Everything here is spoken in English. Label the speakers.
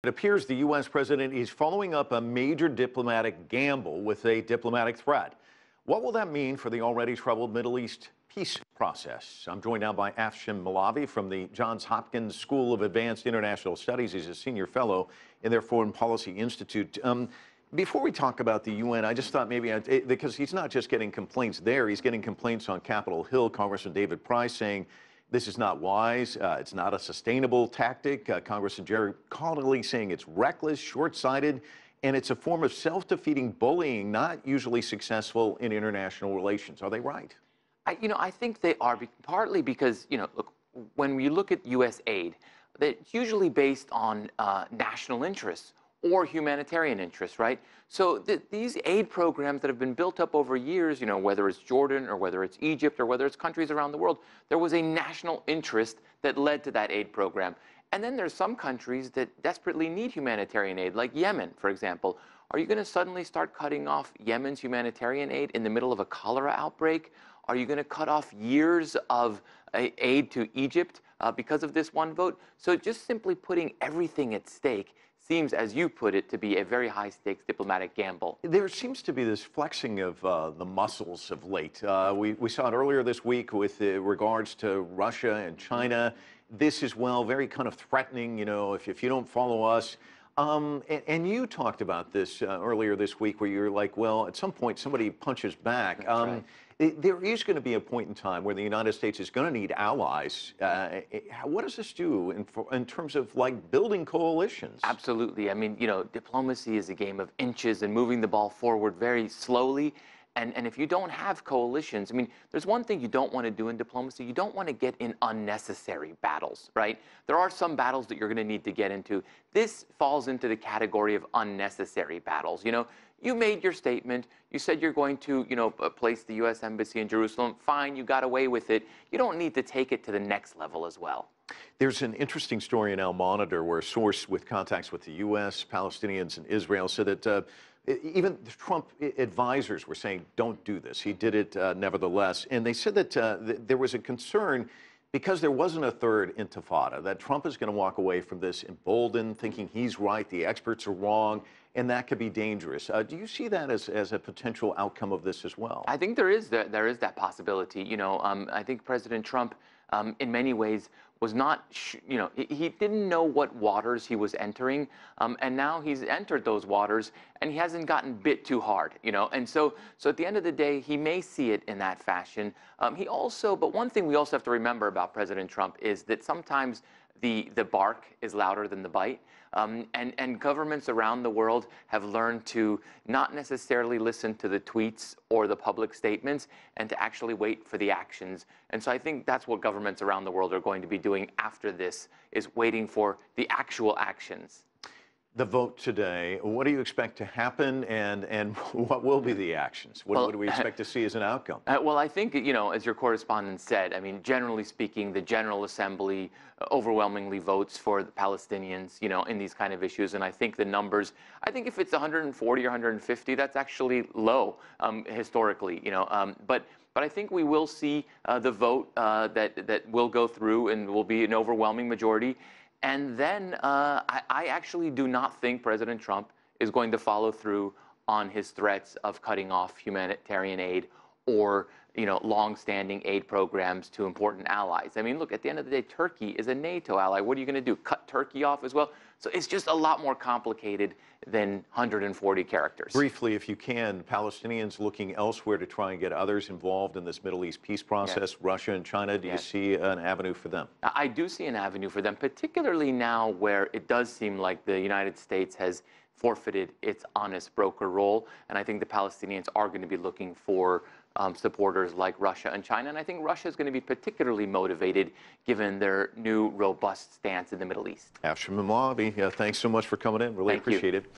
Speaker 1: It appears the U.S. president is following up a major diplomatic gamble with a diplomatic threat. What will that mean for the already troubled Middle East peace process? I'm joined now by Afshin Molavi from the Johns Hopkins School of Advanced International Studies. He's a senior fellow in their Foreign Policy Institute. Before we talk about the UN, I just thought maybe, because he's not just getting complaints there, he's getting complaints on Capitol Hill. Congressman David Price saying this is not wise, it's not a sustainable tactic. Congressman Jerry Connolly saying it's reckless, short-sighted, and it's a form of self-defeating bullying, not usually successful in international relations. Are they right?
Speaker 2: I think they are, partly because, look, when we look at U.S. aid, it's usually based on national interests or humanitarian interests, right? So these aid programs that have been built up over years, whether it's Jordan or whether it's Egypt or whether it's countries around the world, there was a national interest that led to that aid program. And then there's some countries that desperately need humanitarian aid, like Yemen, for example. Are you going to suddenly start cutting off Yemen's humanitarian aid in the middle of a cholera outbreak? Are you going to cut off years of aid to Egypt because of this one vote? So just simply putting everything at stake seems, as you put it, to be a very high-stakes diplomatic gamble.
Speaker 1: There seems to be this flexing of the muscles of late. We saw it earlier this week with regards to Russia and China. This is, well, very kind of threatening, if you don't follow us. And you talked about this earlier this week where you're like, well, at some point somebody punches back.
Speaker 2: Right.
Speaker 1: There is going to be a point in time where the United States is going to need allies. What does this do in terms of like building coalitions?
Speaker 2: Absolutely. I mean, diplomacy is a game of inches and moving the ball forward very slowly. And if you don't have coalitions, I mean, there's one thing you don't want to do in diplomacy. You don't want to get in unnecessary battles, right? There are some battles that you're going to need to get into. This falls into the category of unnecessary battles. You made your statement. You said you're going to, place the U.S. Embassy in Jerusalem. Fine, you got away with it. You don't need to take it to the next level as well.
Speaker 1: There's an interesting story in Al Monitor where a source with contacts with the U.S., Palestinians, and Israel said that even the Trump advisors were saying, don't do this. He did it nevertheless. And they said that there was a concern because there wasn't a third intifada, that Trump is going to walk away from this emboldened, thinking he's right, the experts are wrong, and that could be dangerous. Do you see that as a potential outcome of this as well?
Speaker 2: I think there is that possibility. I think President Trump, in many ways, was not, he didn't know what waters he was entering, and now he's entered those waters, and he hasn't gotten bit too hard, And so at the end of the day, he may see it in that fashion. But one thing we also have to remember about President Trump is that sometimes the bark is louder than the bite. And governments around the world have learned to not necessarily listen to the tweets or the public statements and to actually wait for the actions. And so I think that's what governments around the world are going to be doing after this, is waiting for the actual actions.
Speaker 1: The vote today, what do you expect to happen, and what will be the actions? What do we expect to see as an outcome?
Speaker 2: Well, I think, as your correspondent said, I mean, generally speaking, the General Assembly overwhelmingly votes for the Palestinians, in these kind of issues. And I think the numbers, I think if it's 140 or 150, that's actually low historically, But I think we will see the vote that will go through and will be an overwhelming majority. And then I actually do not think President Trump is going to follow through on his threats of cutting off humanitarian aid or, long-standing aid programs to important allies. I mean, look, at the end of the day, Turkey is a NATO ally. What are you going to do? Cut Turkey off as well? So it's just a lot more complicated than 140 characters.
Speaker 1: Briefly, if you can, Palestinians looking elsewhere to try and get others involved in this Middle East peace process, yes. Russia and China, do you see an avenue for them?
Speaker 2: I do see an avenue for them, particularly now where it does seem like the United States has forfeited its honest broker role. And I think the Palestinians are going to be looking for supporters like Russia and China. And I think Russia is going to be particularly motivated given their new robust stance in the Middle East.
Speaker 1: Afshin Molavi, thanks so much for coming in. Really appreciate it.